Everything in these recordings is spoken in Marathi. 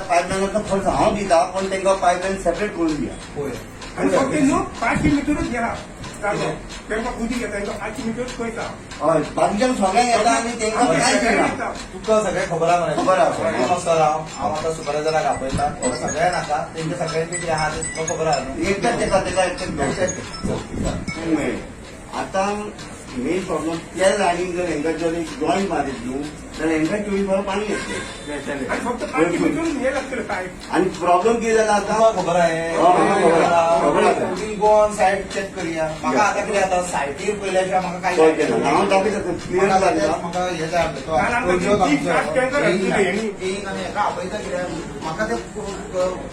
पायपलायनाचो खर्च हांव दिता पण तांकां पायपलायन सेपरेट करून दिया. होय आणि फक्त न्हू 500 मिटरूच घ्या जागो तेंकां उदीक येता तांकां 500 मिटरूच पयता. हय बाकीच्यांक सगळ्यांक येता आनी तांकां कांयच दिना. तुका सगळें खबर आहा मरे. खबर आहा. प्रॉब्लेम सर हांव आतां सुपरवायझराक आपयता सगळें नाका तेंच्या सगळ्यांचे कितें आहा तें तुका खबर आहा न्हू. एकदाच येता ताका एकटेच मेळ्ळें. आतां मेन प्रॉब्लम त्या लायनीक जर हांकां जर एक जॉयंट मारीत न्हू जाल्यार हांकां 24 वरां पाणी येतलें. आणि फक्त 500 मिटरूच हे लागतले पायप. आनी प्रॉब्लम कितें जाला आतां तुका खबर आहे खबर आहा. We go on site check करया. म्हाका आतां कितें जाता सायटीर पयल्याशिवाय म्हाका कळ्ळें कांय केन्ना. हांव दाखयता क्लियर जाता. म्हाका हे जाय आसलें तो कारण आमकां पयशे ती चार टँकर घालतली हेणी. येईन आनी हेका आपयता कित्याक म्हाका तें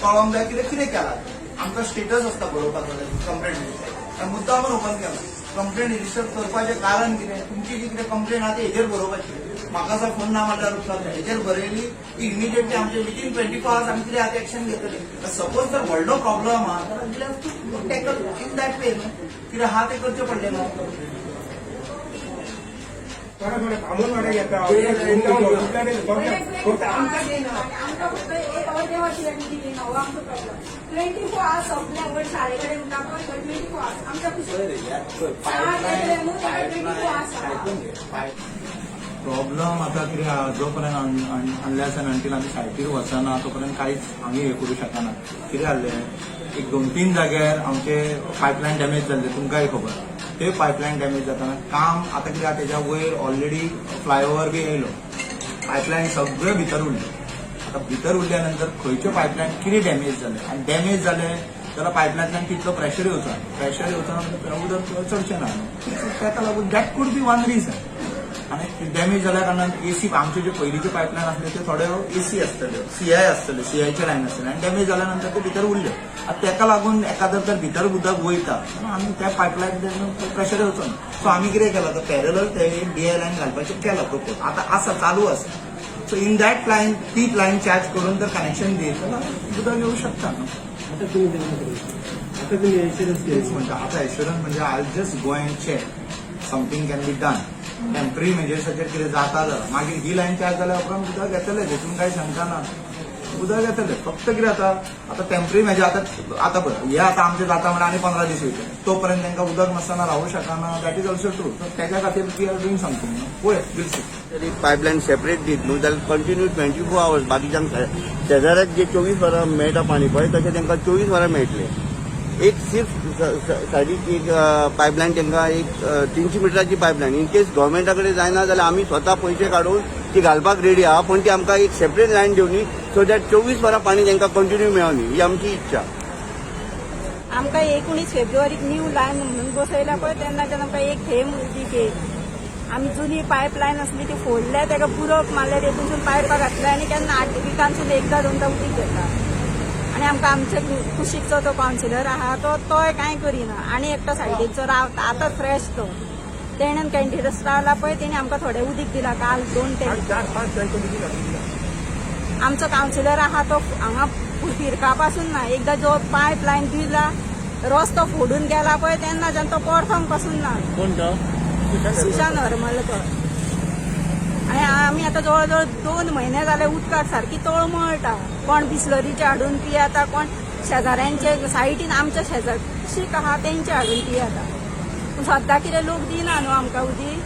कळोंक जाय कितें कितें केलां. आमकां स्टेटस आसता बरोवपाक कंप्लेंट रजिस्टर मुद्दामून ओपन केला. कंप्लेंट रजिस्टर करपाचें कारण कितें तुमची जी कितें कंप्लेंट आहा ती हेजेर बरोवपाची. म्हाका जर फोन ना म्हटल्यार उपकारना हेजेर बरयली की इमिडिएटली आमचे विथीन 24 hours आमी कितें आतां एक्शन घेतली. सपोज जर व्हडलो प्रॉब्लम आहा जाल्यार टॅकल इन दॅट वे न्हू कितें आहा तें करचें पडलें न्हू. थोडे थोडे कामून वाडे घेता फक्त आमकां आमकां फक्त एक अर्देवाची गॅरंटी दिना हो आमचो प्रॉब्लम. 24 hours सगळ्यांक शाळेकडे उरता पण 24 hours आमच्या प्रॉब्लम आता कितें आहा जोपर्यंत अनलेस एंड अंटील आमी सायटीर वचना तोपर्यंत कांयच आमी हे करूं शकना. कितें जाल्लें एक 2-3 जाग्यार आमचे पायपलायन डॅमेज जाल्ले तुमकांय खबर. ते पायपलायन डॅमेज जाताना काम आतां कितें आहा तेच्या वयर ऑलरेडी फ्लायओव्हर बी येयलो. पायपलायन सगळे भितर उरले. आतां भितर उरल्या नंतर खंयच्यो पायपलायन कितें डॅमेज जाले आनी डॅमेज जाले जाल्यार पायपलायनतल्यान तितलो प्रेशर येवचो ना उदक चडचें ना. ताका लागून that could be one reason. आनी डॅमेज जाल्या कारणान एसी आमचे जे पयलींचे पायपलायन आसले ते थोडे एसी आसतले सीआय आसतले सीआयचे लायन आसतले आनी डॅमेज जाल्या नंतर ते भितर उरले. आतां ताका लागून एखादर तर भितर उदक वयता आमी त्या पायपलायन प्रेशर येवचो ना. सो आमी कितें केलां तर पॅरलल ते डीआय लायन घालपाचें केलां प्रपोज. आतां आसा चालू आसा. सो इन दॅट लायन ती लायन चार्ज करून जर कनेक्शन दित जाल्यार उदक येवं शकता न्हू. तेच म्हणटा आतां एश्युरन्स म्हणजे I just go and check something can be done. Temporary मेजर्साचेर कितें जाता जाल्यार मागीर ही लायन चार्ज जाल्यार उपरांत उदक येतलें देखून कांय शंका ना. उदक येतलें फक्त कितें जाता आतां टेम्पररी मेजर आतां पळय हे आतां आमचें जाता म्हणल्यार आनी 15 दीस वयतले. तोपर्यंत तांकां उदक नासतना रावूं शकना. That is also true. तेच्या खातीर वी आर डुईंग समथींग. पळय विल सी. तरी पायपलायन सेपरेट दीत न्हू जाल्यार कंटिन्यू 24 hours बाकीच्यांक शेजाऱ्याक जे 24 वरां मेळटा पाणी पळय तशें तांकां 24 वरां मेळटलें. एक सिर्फ सायडीक एक पायपलायन तांकां एक 300 मिटराची पायपलायन इन केस गव्हर्मेंटा कडेन जायना जाल्यार आमी स्वता पयशे काडून ती घालपाक रेडी आहा पण ती आमकां एक सेपरेट लायन दिवनी सो दॅट 24 वरां पाणी तांकां कंटिन्यू मेळोनी ही आमची इच्छा. आमकां 19 फेब्रुवारीक न्यू लायन म्हणून बसयल्या पळय तेन्नाच्यान आमकां एक थेंब उदीक येयली. आमी जुनी पायपलायन आसली ती फोडल्या ताका बुरोक मारल्या तेतूनसून पायपां घातल्या आनी केन्ना 8 विकांसून एकदां दोनदां उदीक येता. आनी आमकां आमचे कुशीकचो तो कावन्सिलर आहा तोय कांय करिना. आनी एकटो सायडीचो रावता आतां फ्रेश तो तेणेन कॅन्डिडेट्स रावला पळय तेणी आमकां थोडें उदीक दिलां काल 2 टँकर. 4-5 टँकर उदीक घातली. आमचो कावन्सिलर आहा तो हांगा फिरका पासून ना एकदां जो पायपलायन दिला रस्तो फोडून गेला पळय तेन्नाच्यान तो परतोंक पासून ना. सुशांत हरमलकर. आनी आमी आतां जवळ जवळ 2 म्हयने जाले उदकाक सारकी तळमळटा. कोण बिस्लरीचे हाडून पियेता कोण शेजाऱ्यांचे सायटीन आमच्या शेजारशीक आहा तेंचे हाडून पियेता. पूण सद्दां कितें लोक दिना न्हू आमकां उदीक.